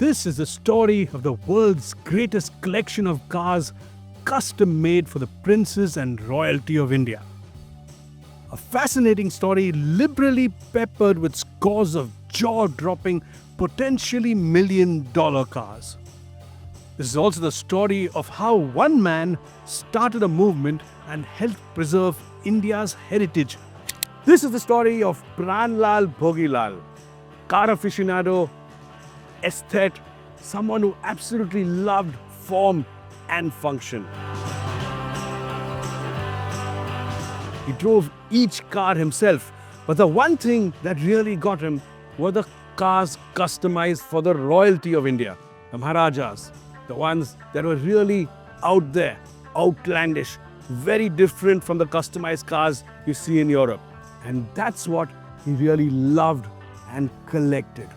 This is the story of the world's greatest collection of cars custom made for the princes and royalty of India. A fascinating story liberally peppered with scores of jaw-dropping, potentially million-dollar cars. This is also the story of how one man started a movement and helped preserve India's heritage. This is the story of Pranlal Bhogilal, car aficionado, aesthete, someone who absolutely loved form and function. He drove each car himself, but the one thing that really got him were the cars customized for the royalty of India, the Maharajas, the ones that were really out there, outlandish, very different from the customized cars you see in Europe. And that's what he really loved and collected.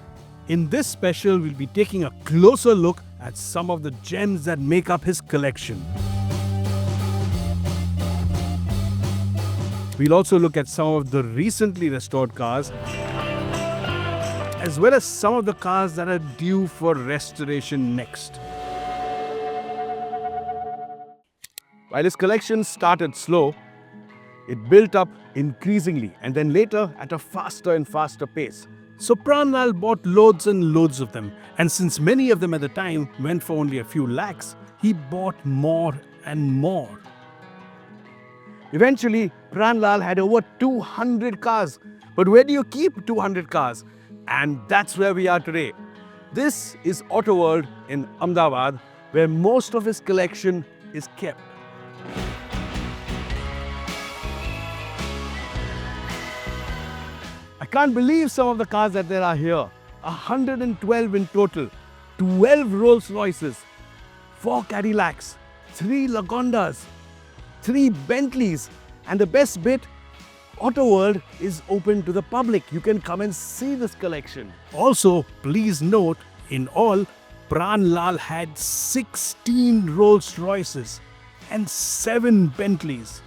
In this special, we'll be taking a closer look at some of the gems that make up his collection. We'll also look at some of the recently restored cars, as well as some of the cars that are due for restoration next. While his collection started slow, it built up increasingly and then later at a faster and faster pace. So Pranlal bought loads and loads of them, and since many of them at the time went for only a few lakhs, he bought more and more. Eventually, Pranlal had over 200 cars. But where do you keep 200 cars? And that's where we are today. This is Auto World in Ahmedabad, where most of his collection is kept. I can't believe some of the cars that there are here. 112 in total, 12 Rolls-Royces, 4 Cadillacs, 3 Lagondas, 3 Bentleys, and the best bit, Auto World is open to the public. You can come and see this collection. Also, please note, in all, Pranlal had 16 Rolls-Royces and 7 Bentleys.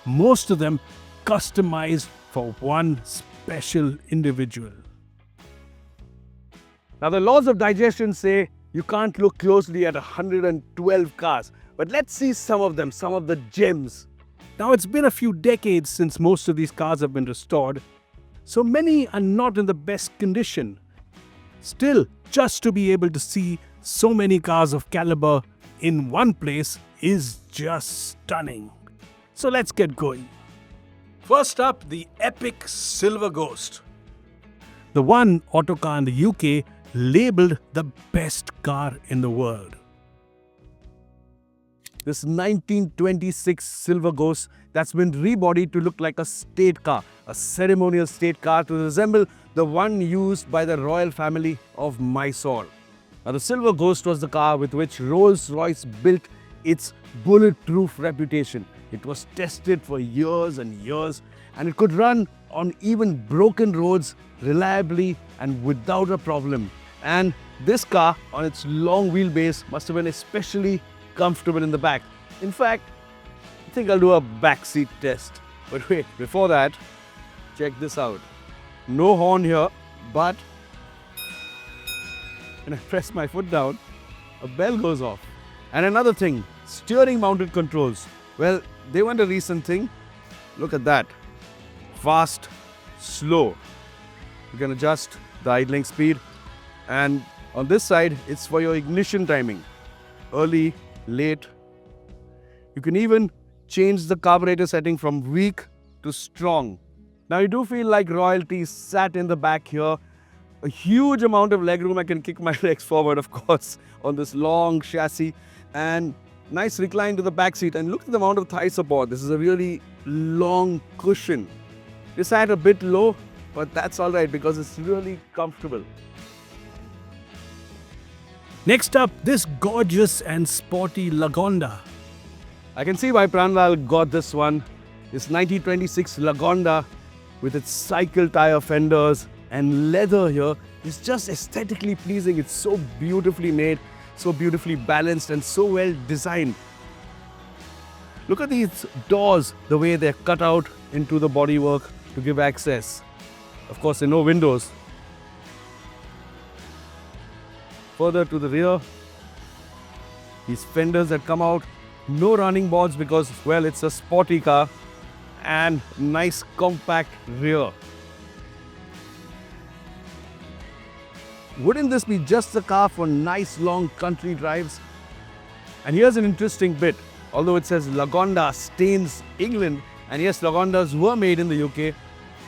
Most of them customized for one special individual. Now, the laws of digestion say you can't look closely at 112 cars, but let's see some of them, some of the gems. Now, it's been a few decades since most of these cars have been restored, so many are not in the best condition. Still, just to be able to see so many cars of caliber in one place is just stunning. So let's get going. First up, the epic Silver Ghost. The one Autocar in the UK labelled the best car in the world. This 1926 Silver Ghost that's been rebodied to look like a state car, a ceremonial state car to resemble the one used by the royal family of Mysore. Now, the Silver Ghost was the car with which Rolls-Royce built its bulletproof reputation. It was tested for years and years, and it could run on even broken roads reliably and without a problem. And this car, on its long wheelbase, must have been especially comfortable in the back. In fact, I think I'll do a backseat test. But wait, before that, check this out. No horn here, but when I press my foot down, a bell goes off. And another thing, steering mounted controls. Well, they weren't a recent thing. Look at that. Fast, slow. You can adjust the idling speed. And on this side, it's for your ignition timing. Early, late. You can even change the carburetor setting from weak to strong. Now, you do feel like royalty sat in the back here. A huge amount of legroom. I can kick my legs forward, of course, on this long chassis. And nice recline to the back seat. And look at the amount of thigh support. This is a really long cushion. This sat a bit low, but that's all right because it's really comfortable. Next up, this gorgeous and sporty Lagonda. I can see why Pranlal got this one. This 1926 Lagonda with its cycle tire fenders and leather here is just aesthetically pleasing. It's so beautifully made, so beautifully balanced and so well designed. Look at these doors, the way they're cut out into the bodywork to give access. Of course, there are no windows. further to the rear. These fenders that come out, no running boards because, well, it's a sporty car, and nice compact rear. Wouldn't this be just a car for nice long country drives? And here's an interesting bit. Although it says Lagonda, Staines, England, and yes, Lagondas were made in the UK,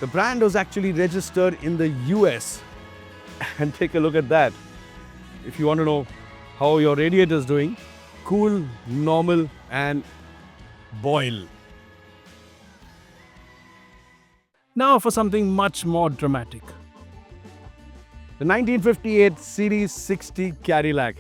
the brand was actually registered in the US. And take a look at that. If you want to know how your radiator is doing, cool, normal, and boil. Now for something much more dramatic. The 1958 Series 60 Cadillac.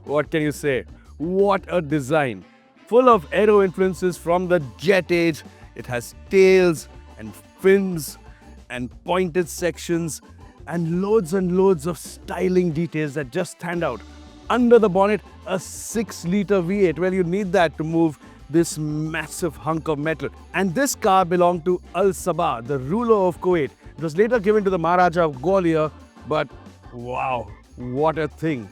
What can you say? What a design. Full of aero influences from the jet age. It has tails and fins and pointed sections and loads of styling details that just stand out. Under the bonnet, a 6-liter V8. Well, you need that to move this massive hunk of metal. And this car belonged to Al Sabah, the ruler of Kuwait. It was later given to the Maharaja of Gwalior, but wow, what a thing.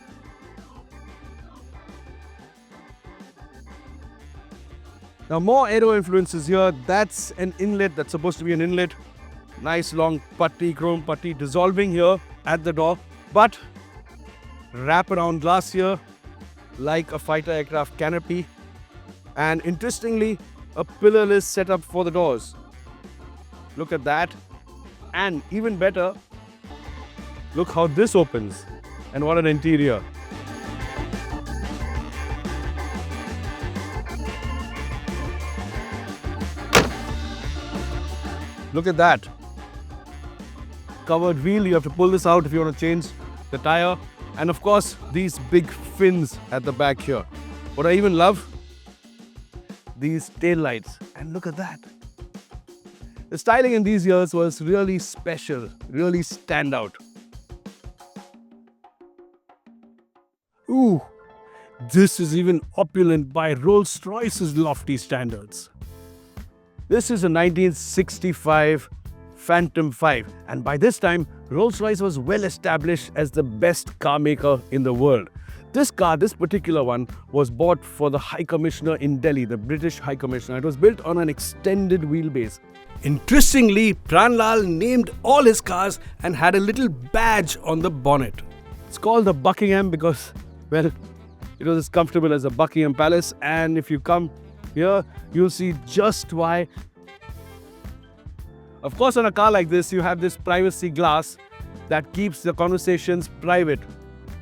Now more aero influences here. That's an inlet, that's supposed to be an inlet. Nice long putty, chrome putty dissolving here at the door. But wraparound glass here, like a fighter aircraft canopy. And interestingly, a pillarless setup for the doors. Look at that. And even better, look how this opens. And what an interior. Look at that. Covered wheel, you have to pull this out if you want to change the tire. And of course, these big fins at the back here. What I even love, these tail lights. And look at that. The styling in these years was really special, really stand out. Ooh, this is even opulent by Rolls-Royce's lofty standards. This is a 1965 Phantom V, and by this time, Rolls-Royce was well established as the best car maker in the world. This car, this particular one, was bought for the High Commissioner in Delhi, the British High Commissioner. It was built on an extended wheelbase. Interestingly, Pranlal named all his cars and had a little badge on the bonnet. It's called the Buckingham because, well, it was as comfortable as a Buckingham Palace, and if you come here, you'll see just why. Of course, on a car like this, you have this privacy glass that keeps the conversations private.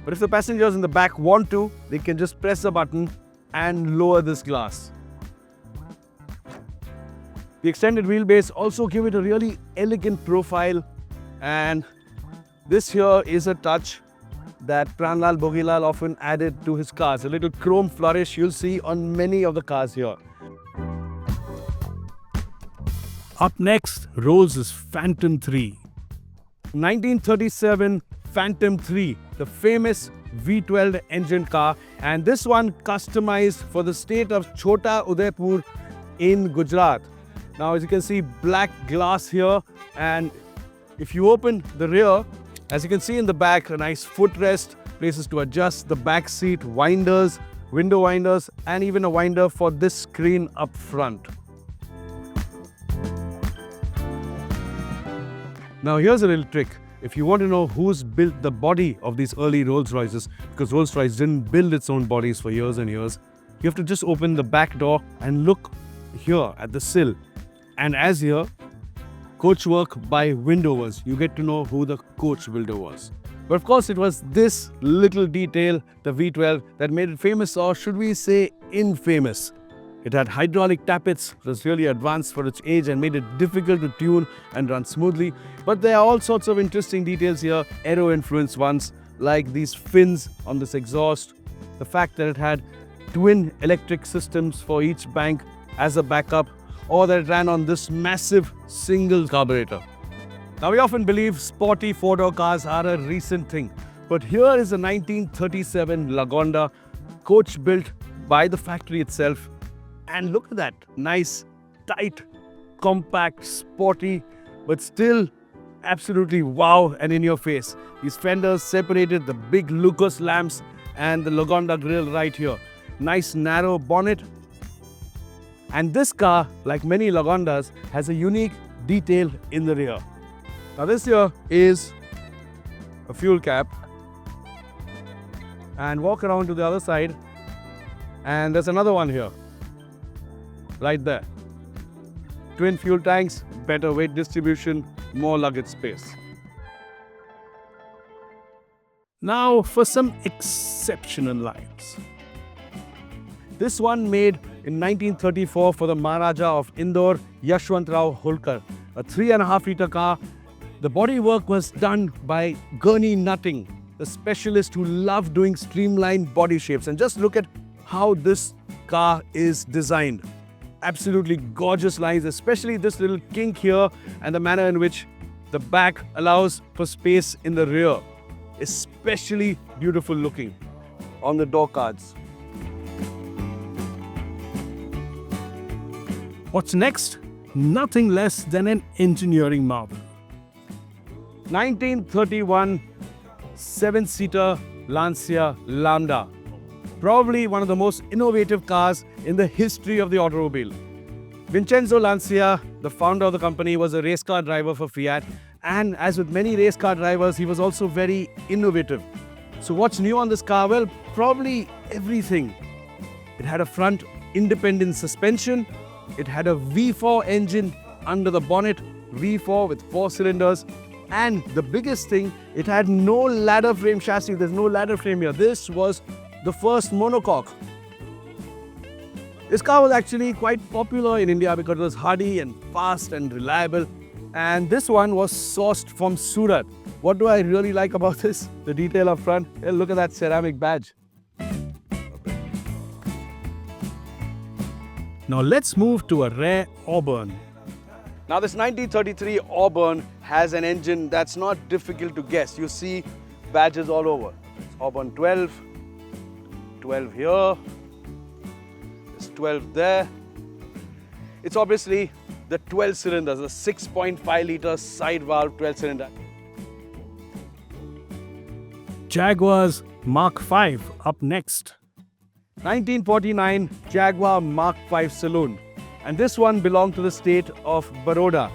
But if the passengers in the back want to, they can just press a button and lower this glass. The extended wheelbase also give it a really elegant profile, and this here is a touch that Pranlal Bhogilal often added to his cars. A little chrome flourish you'll see on many of the cars here. Up next, Rolls' Phantom III. 1937 Phantom III, the famous V12 engine car, and this one customized for the state of Chota Udaipur in Gujarat. Now, as you can see, black glass here, and if you open the rear, as you can see in the back, a nice footrest, places to adjust the back seat, winders, window winders, and even a winder for this screen up front. Now here's a little trick. If you want to know who's built the body of these early Rolls-Royces, because Rolls-Royce didn't build its own bodies for years and years, you have to just open the back door and look here at the sill. And as here, coachwork by windowers. You get to know who the coach builder was. But of course, it was this little detail, the V12, that made it famous, or should we say infamous. It had hydraulic tappets, it was really advanced for its age and made it difficult to tune and run smoothly. But there are all sorts of interesting details here, aero-influenced ones, like these fins on this exhaust, the fact that it had twin electric systems for each bank as a backup, or that it ran on this massive single carburetor. Now, we often believe sporty four-door cars are a recent thing, but here is a 1937 Lagonda, coach built by the factory itself. And look at that, nice, tight, compact, sporty, but still absolutely wow and in your face. These fenders separated the big Lucas lamps and the Lagonda grille right here. Nice narrow bonnet. And this car, like many Lagondas, has a unique detail in the rear. Now this here is a fuel cap. And walk around to the other side. And there's another one here. Right there. Twin fuel tanks, better weight distribution, more luggage space. Now for some exceptional lines. This one made in 1934 for the Maharaja of Indore, Yashwantrao Holkar. A 3.5 litre car. The bodywork was done by Gurney Nutting, the specialist who loved doing streamlined body shapes. And just look at how this car is designed. Absolutely gorgeous lines, especially this little kink here and the manner in which the back allows for space in the rear. Especially beautiful looking on the door cards. What's next? Nothing less than an engineering marvel. 1931 7-seater Lancia Lambda. Probably one of the most innovative cars in the history of the automobile. Vincenzo Lancia, the founder of the company, was a race car driver for Fiat, and as with many race car drivers, he was also very innovative. So what's new on this car? Well, probably everything. It had a front independent suspension. It had a V4 engine under the bonnet, V4 with 4 cylinders. And the biggest thing, it had no ladder frame chassis. There's no ladder frame here. This was the first monocoque. This car was actually quite popular in India because it was hardy and fast and reliable. And this one was sourced from Surat. What do I really like about this? The detail up front. Hey, look at that ceramic badge. Now let's move to a rare Auburn. Now this 1933 Auburn has an engine that's not difficult to guess. You see badges all over. It's Auburn 12, 12 here, there's 12 there. It's obviously the 12 cylinders, the 6.5 litre side valve 12 cylinder. Jaguar's Mk V up next. 1949 Jaguar Mk V Saloon, and this one belonged to the state of Baroda.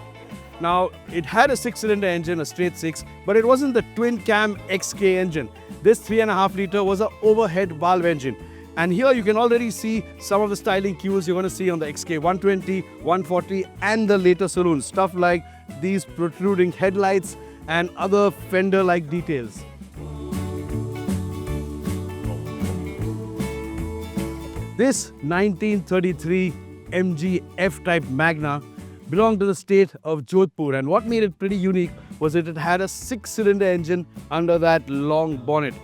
Now it had a 6-cylinder engine, a straight 6, but it wasn't the twin cam XK engine. This 3.5 litre was an overhead valve engine. And here you can already see some of the styling cues you're going to see on the XK 120, 140 and the later saloons. Stuff like these protruding headlights and other fender-like details. This 1933 MG F-Type Magna belonged to the state of Jodhpur, and what made it pretty unique was that it had a 6-cylinder engine under that long bonnet.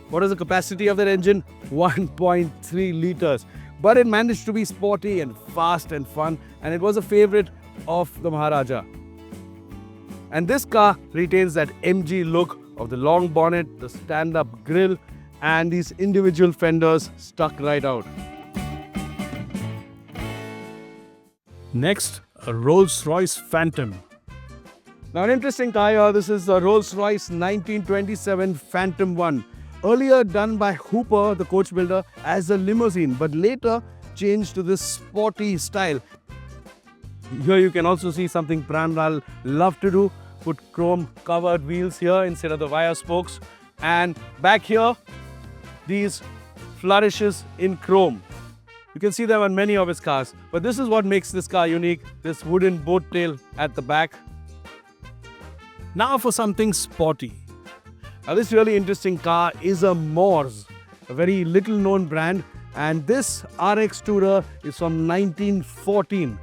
What is the capacity of that engine? 1.3 liters. But it managed to be sporty and fast and fun, and it was a favorite of the Maharaja. And this car retains that MG look of the long bonnet, the stand-up grille, and these individual fenders stuck right out. Next, a Rolls-Royce Phantom. Now an interesting car here. This is a Rolls-Royce 1927 Phantom 1. Earlier done by Hooper, the coach builder, as a limousine, but later changed to this sporty style. Here you can also see something Pranlal loved to do. Put chrome covered wheels here instead of the wire spokes. And back here, these flourishes in chrome. You can see them on many of his cars. But this is what makes this car unique. This wooden boat tail at the back. Now for something sporty. Now this really interesting car is a Morse, a very little known brand, and this RX Tourer is from 1914.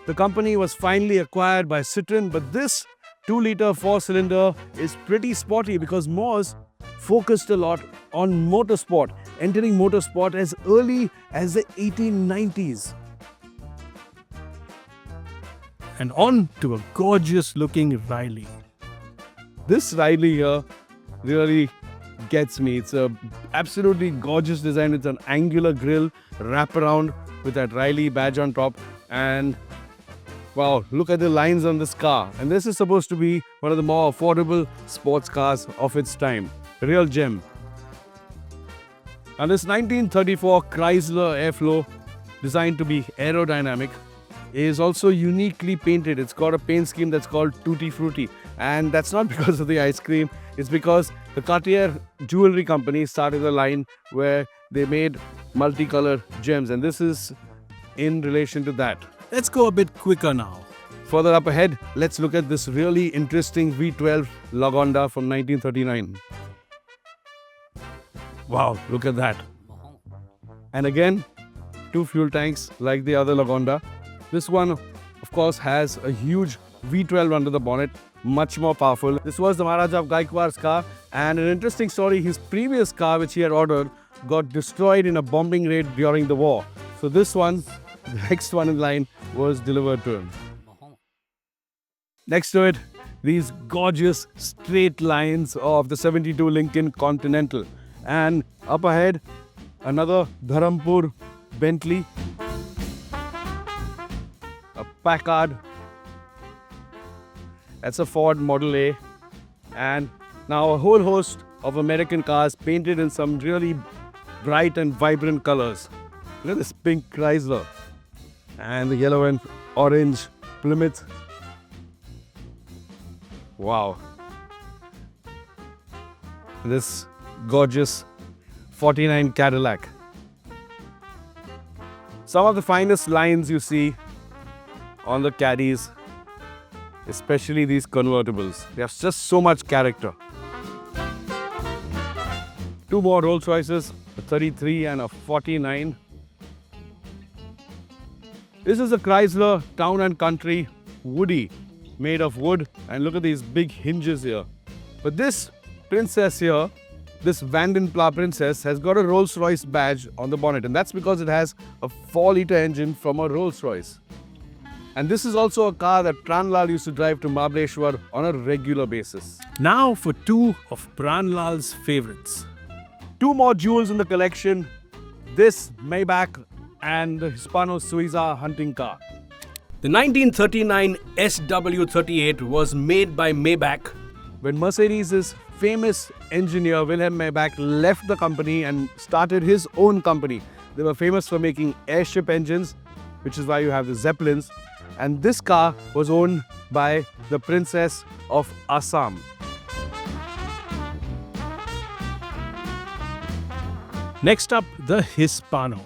The company was finally acquired by Citroën, but this 2-litre 4-cylinder is pretty sporty because Morse focused a lot on motorsport, entering motorsport as early as the 1890s. And on to a gorgeous looking Riley. This Riley here really gets me. It's a absolutely gorgeous design. It's an angular grille wraparound with that Riley badge on top, and Wow, look at the lines on this car. And this is supposed to be one of the more affordable sports cars of its time. Real gem. And this 1934 Chrysler Airflow, designed to be aerodynamic, is also uniquely painted. It's got a paint scheme that's called Tutti Frutti. And that's not because of the ice cream. It's because the Cartier jewelry company started a line where they made multicolored gems. And this is in relation to that. Let's go a bit quicker now. Further up ahead, let's look at this really interesting V12 Lagonda from 1939. Wow, look at that. And again, 2 fuel tanks like the other Lagonda. This one, of course, has a huge V12 under the bonnet, much more powerful. This was the Maharaja of Gaikwad's car, and an interesting story, his previous car, which he had ordered, got destroyed in a bombing raid during the war. So this one, the next one in line, was delivered to him. Next to it, these gorgeous straight lines of the 72 Lincoln Continental. And up ahead, another Dharampur Bentley, a Packard, that's a Ford Model A, and now a whole host of American cars painted in some really bright and vibrant colors. Look at this pink Chrysler and the yellow and orange Plymouth. Wow. This gorgeous 49 Cadillac. Some of the finest lines you see on the caddies, especially these convertibles. They have just so much character. 2 more Rolls-Royces, a 33 and a 49. This is a Chrysler Town and Country Woody, made of wood, and look at these big hinges here. But this princess here, this Vanden Pla Princess, has got a Rolls-Royce badge on the bonnet, and that's because it has a 4-litre engine from a Rolls-Royce. And this is also a car that Pranlal used to drive to Mahabaleshwar on a regular basis. Now for 2 of Pranlal's favorites. 2 more jewels in the collection, this Maybach and the Hispano-Suiza hunting car. The 1939 SW38 was made by Maybach. When Mercedes' famous engineer Wilhelm Maybach left the company and started his own company, they were famous for making airship engines, which is why you have the Zeppelins. And this car was owned by the Princess of Assam. Next up, the Hispano.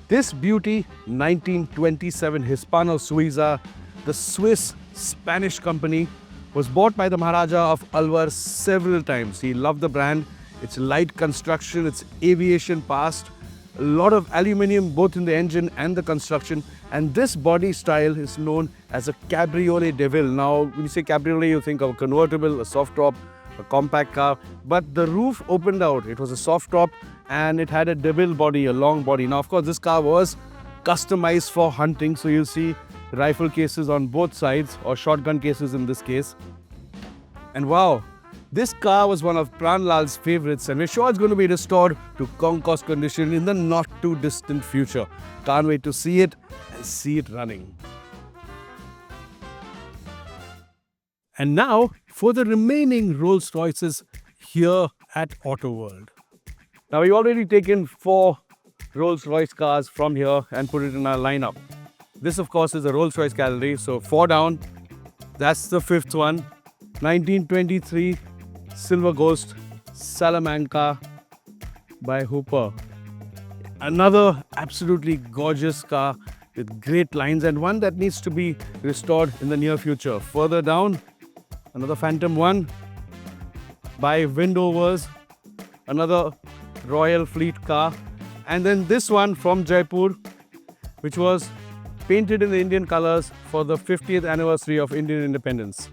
This beauty, 1927 Hispano-Suiza, the Swiss-Spanish company, was bought by the Maharaja of Alwar several times. He loved the brand, its light construction, its aviation past, a lot of aluminium both in the engine and the construction. And this body style is known as a Cabriolet Deville. Now, when you say Cabriolet, you think of a convertible, a soft top, a compact car. But the roof opened out. It was a soft top and it had a Deville body, a long body. Now, of course, this car was customized for hunting. So you'll see rifle cases on both sides, or shotgun cases in this case. And wow, this car was one of Pranlal's favorites, and we're sure it's going to be restored to concourse condition in the not too distant future. Can't wait to see it and see it running. And now for the remaining Rolls-Royces here at Auto World. Now, we've already taken 4 Rolls-Royce cars from here and put it in our lineup. This, of course, is a Rolls-Royce gallery, so 4 down. That's the 5th one. 1923 Silver Ghost Salamanca by Hooper. Another absolutely gorgeous car with great lines, and one that needs to be restored in the near future. Further down, another Phantom 1 by Windovers, another Royal Fleet car, and then this one from Jaipur, which was painted in the Indian colors for the 50th anniversary of Indian independence.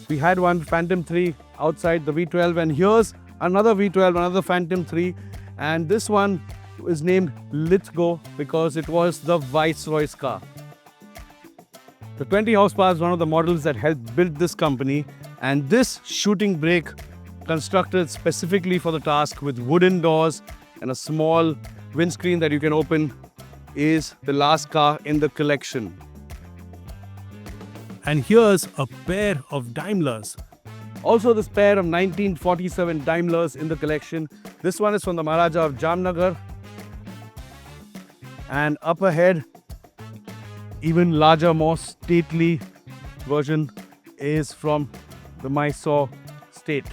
We had one Phantom III outside the V12, and here's another V12, another Phantom III, and this one is named Litre because it was the Viceroy's car. The 20 horsepower is one of the models that helped build this company, and this shooting brake, constructed specifically for the task with wooden doors and a small windscreen that you can open, is the last car in the collection. And here's a pair of Daimlers. Also, this pair of 1947 Daimlers in the collection. This one is from the Maharaja of Jamnagar. And up ahead, even larger, more stately version is from the Mysore state.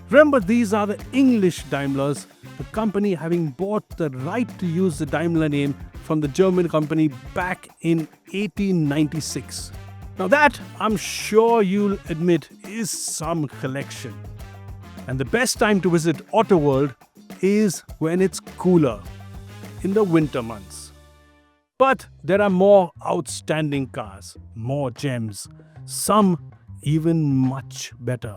Remember, these are the English Daimlers, the company having bought the right to use the Daimler name from the German company back in 1896. Now that, I'm sure you'll admit, is some collection. And the best time to visit Auto World is when it's cooler, in the winter months. But there are more outstanding cars, more gems, some even much better.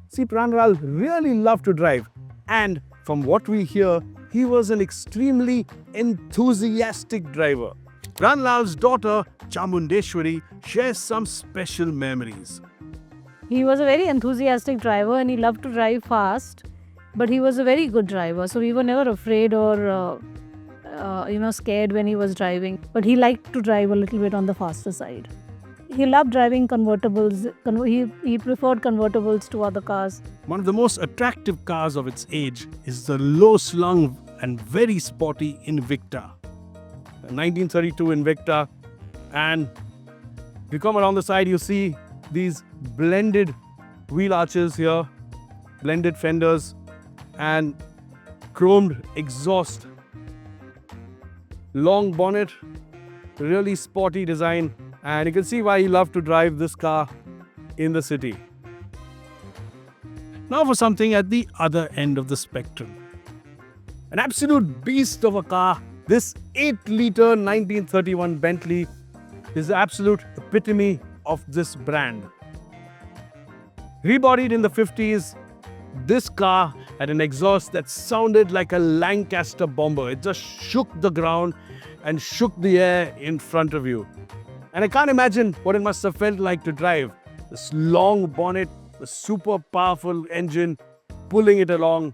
See, Pranlal really loved to drive, and from what we hear, he was an extremely enthusiastic driver. Pranlal's daughter, Chamundeshwari, shares some special memories. He was a very enthusiastic driver and he loved to drive fast, but he was a very good driver. So we were never afraid or scared when he was driving. But he liked to drive a little bit on the faster side. He loved driving convertibles. He preferred convertibles to other cars. One of the most attractive cars of its age is the low-slung and very sporty Invicta. The 1932 Invicta, and if you come around the side, you see these blended wheel arches here, blended fenders, and chromed exhaust. Long bonnet, really sporty design, and you can see why he loved to drive this car in the city. Now for something at the other end of the spectrum. An absolute beast of a car. This 8-litre 1931 Bentley is the absolute epitome of this brand. Rebodied in the 50s, this car had an exhaust that sounded like a Lancaster bomber. It just shook the ground and shook the air in front of you. And I can't imagine what it must have felt like to drive. This long bonnet, the super powerful engine pulling it along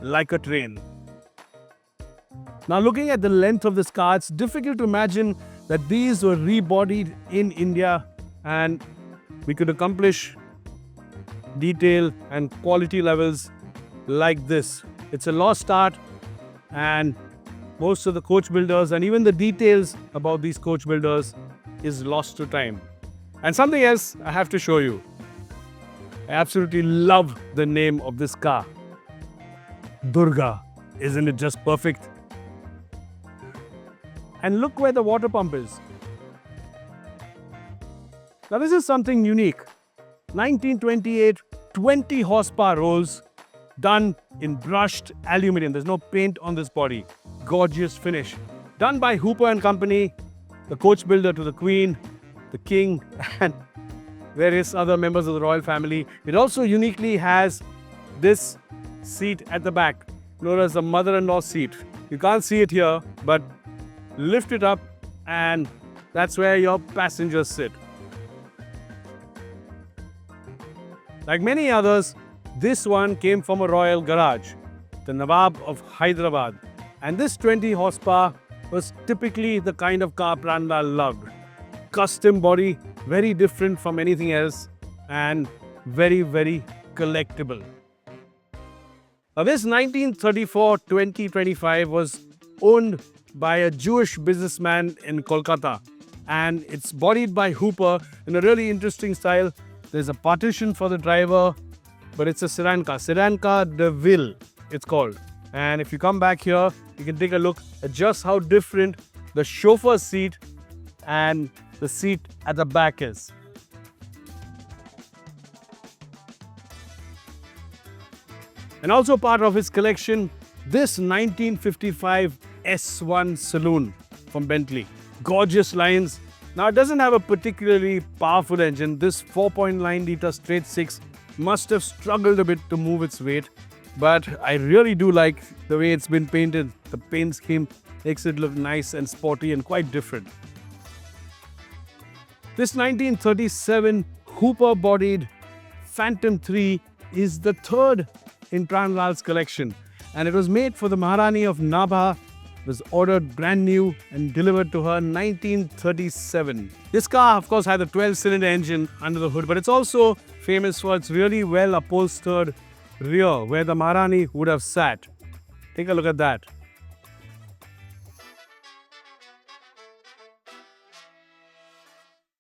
like a train. Now, looking at the length of this car, it's difficult to imagine that these were rebodied in India and we could accomplish detail and quality levels like this. It's a lost art, and most of the coach builders and even the details about these coach builders is lost to time. And something else I have to show you. I absolutely love the name of this car. Durga. Isn't it just perfect? And look where the water pump is. Now this is something unique. 1928 20 horsepower Rolls done in brushed aluminium. There's no paint on this body. Gorgeous finish. Done by Hooper and Company, the coach builder to the Queen, the King, and various other members of the royal family. It also uniquely has this seat at the back, known as the mother-in-law seat. You can't see it here, but lift it up and that's where your passengers sit. Like many others, this one came from a royal garage, the Nawab of Hyderabad. And this 20 horsepower was typically the kind of car Pranlal loved. Custom body, very different from anything else, and very, very collectible. Now this 1934 2025 was owned by a Jewish businessman in Kolkata, and it's bodied by Hooper in a really interesting style. There's a partition for the driver, but it's a sedan car de ville, it's called. And if you come back here, you can take a look at just how different the chauffeur seat and the seat at the back is. And also part of his collection, this 1955 S1 Saloon from Bentley. Gorgeous lines. Now it doesn't have a particularly powerful engine. This 4.9 litre straight 6 must have struggled a bit to move its weight. But I really do like the way it's been painted. The paint scheme makes it look nice and sporty and quite different. This 1937 Hooper-bodied Phantom III is the third in Pranlal's collection, and it was made for the Maharani of Nabha was ordered brand new and delivered to her in 1937. This car, of course, had a 12-cylinder engine under the hood, but it's also famous for its really well upholstered rear, where the Maharani would have sat. Take a look at that.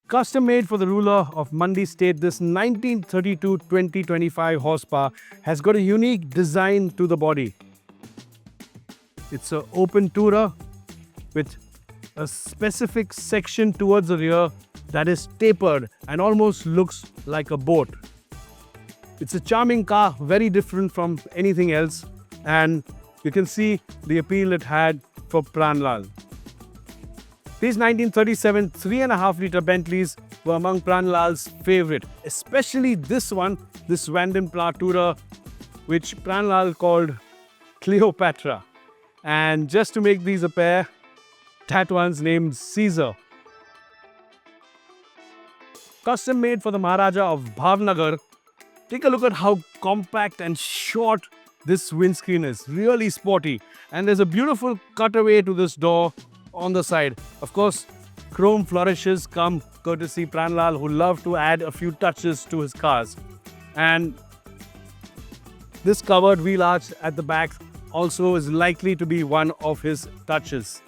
Custom made for the ruler of Mandi state, this 1932 2025 horsepower has got a unique design to the body. It's an open tourer with a specific section towards the rear that is tapered and almost looks like a boat. It's a charming car, very different from anything else, and you can see the appeal it had for Pranlal. These 1937 3.5-litre Bentleys were among Pranlal's favourite, especially this one, this Vanden Pla tourer, which Pranlal called Cleopatra. And just to make these a pair, that one's named Caesar. Custom made for the Maharaja of Bhavnagar. Take a look at how compact and short this windscreen is. Really sporty. And there's a beautiful cutaway to this door on the side. Of course, chrome flourishes come courtesy Pranlal, who loved to add a few touches to his cars. And this covered wheel arch at the back also is likely to be one of his touches.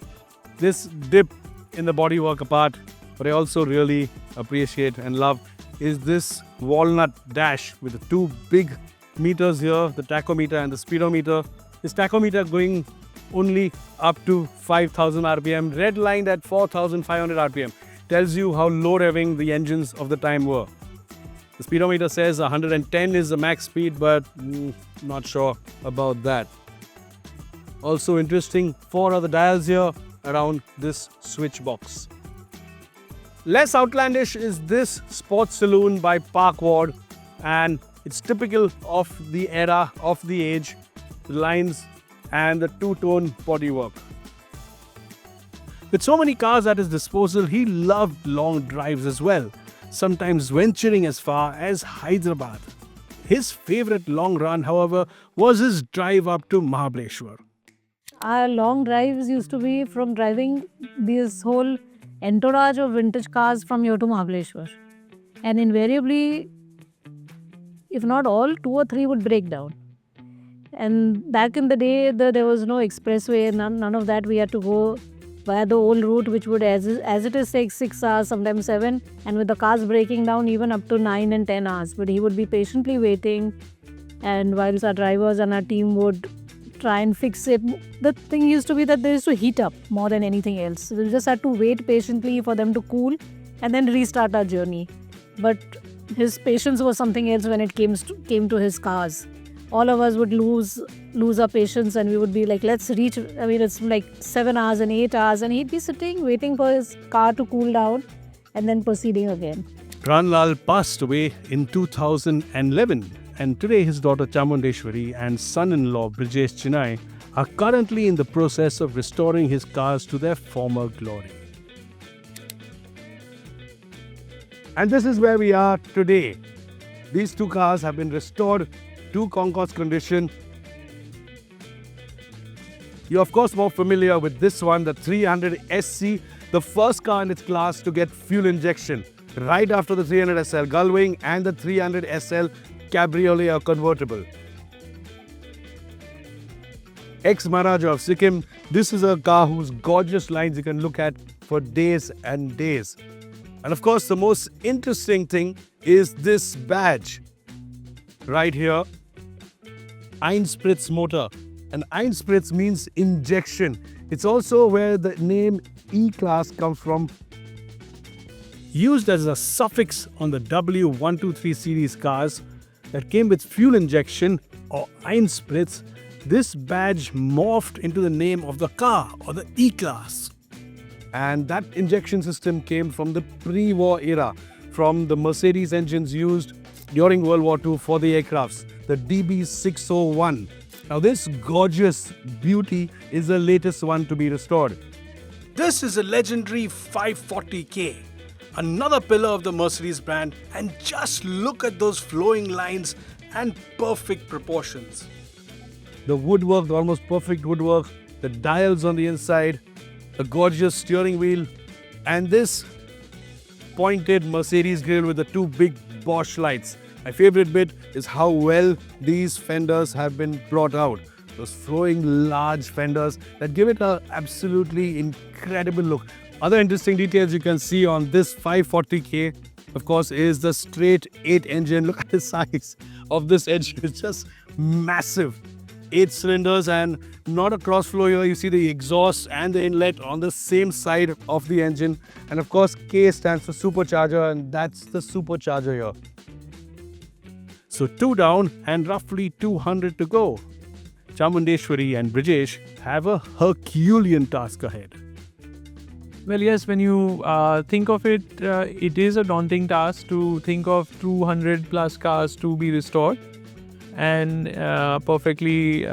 This dip in the bodywork apart, what I also really appreciate and love is this walnut dash with the two big meters here, the tachometer and the speedometer. This tachometer going only up to 5,000 RPM, red lined at 4,500 RPM, tells you how low revving the engines of the time were. The speedometer says 110 is the max speed, but not sure about that. Also interesting, 4 other dials here around this switch box. Less outlandish is this sports saloon by Park Ward, and it's typical of the era, of the age, the lines and the two-tone bodywork. With so many cars at his disposal, he loved long drives as well, sometimes venturing as far as Hyderabad. His favourite long run, however, was his drive up to Mahabaleshwar. Our long drives used to be from driving this whole entourage of vintage cars from here to Mahabaleshwar. And invariably, if not all, 2 or 3 would break down. And back in the day, there was no expressway, none of that. We had to go via the old route, which would, as it is, take 6 hours, sometimes 7. And with the cars breaking down, even up to 9 and 10 hours. But he would be patiently waiting. And whilst our drivers and our team would try and fix it, the thing used to be that they used to heat up more than anything else. So we just had to wait patiently for them to cool and then restart our journey. But his patience was something else when it came to his cars. All of us would lose our patience, and we would be like, let's reach, it's like 7 hours and 8 hours, and he'd be sitting waiting for his car to cool down and then proceeding again. Pranlal passed away in 2011, and today his daughter Chamundeshwari and son-in-law Brijesh Chinai are currently in the process of restoring his cars to their former glory. And this is where we are today. These 2 cars have been restored to concours condition. You're of course more familiar with this one, the 300SC, the first car in its class to get fuel injection right after the 300SL Gullwing and the 300SL Cabriolet or convertible. Ex-Maharaja of Sikkim, this is a car whose gorgeous lines you can look at for days and days. And of course, the most interesting thing is this badge right here, Einspritz motor. And Einspritz means injection. It's also where the name E-Class comes from. Used as a suffix on the W123 series cars that came with fuel injection or Einspritz, this badge morphed into the name of the car, or the E-Class. And that injection system came from the pre-war era, from the Mercedes engines used during World War II for the aircrafts, the DB601. Now this gorgeous beauty is the latest one to be restored. This is a legendary 540K, another pillar of the Mercedes brand, and just look at those flowing lines and perfect proportions. The woodwork, the almost perfect woodwork, the dials on the inside, a gorgeous steering wheel, and this pointed Mercedes grille with the two big Bosch lights. My favorite bit is how well these fenders have been brought out. Those flowing large fenders that give it an absolutely incredible look. Other interesting details you can see on this 540K, of course, is the straight 8 engine. Look at the size of this engine. It's just massive. 8 cylinders and not a cross flow here. You see the exhaust and the inlet on the same side of the engine. And of course, K stands for supercharger, and that's the supercharger here. So 2 down and roughly 200 to go. Chamundeshwari and Brijesh have a Herculean task ahead. Well, yes, when you think of it, it is a daunting task to think of 200 plus cars to be restored and perfectly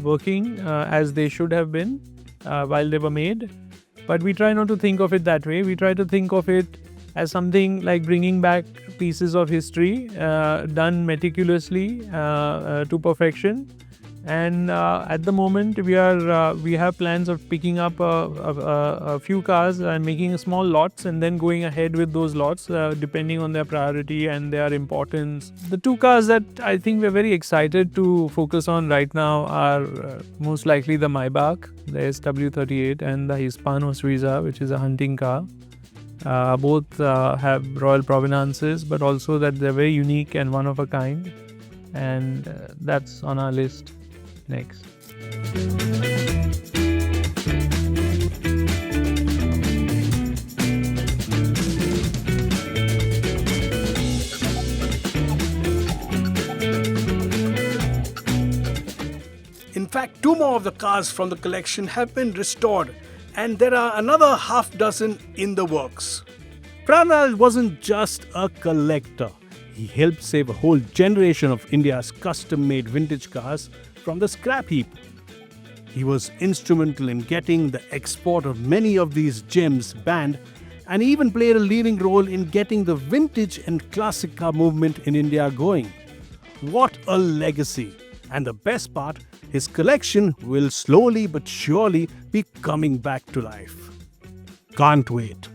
working as they should have been while they were made. But we try not to think of it that way. We try to think of it as something like bringing back pieces of history done meticulously to perfection. And at the moment, we have plans of picking up a few cars and making small lots and then going ahead with those lots depending on their priority and their importance. The 2 cars that I think we're very excited to focus on right now are most likely the Maybach, the SW38, and the Hispano-Suiza, which is a hunting car. Both have royal provenances, but also that they're very unique and one of a kind. And that's on our list next. In fact, 2 more of the cars from the collection have been restored, and there are another half dozen in the works. Pranlal wasn't just a collector. He helped save a whole generation of India's custom-made vintage cars from the scrap heap. He was instrumental in getting the export of many of these gems banned, and even played a leading role in getting the vintage and classic car movement in India going. What a legacy! And the best part, his collection will slowly but surely be coming back to life. Can't wait.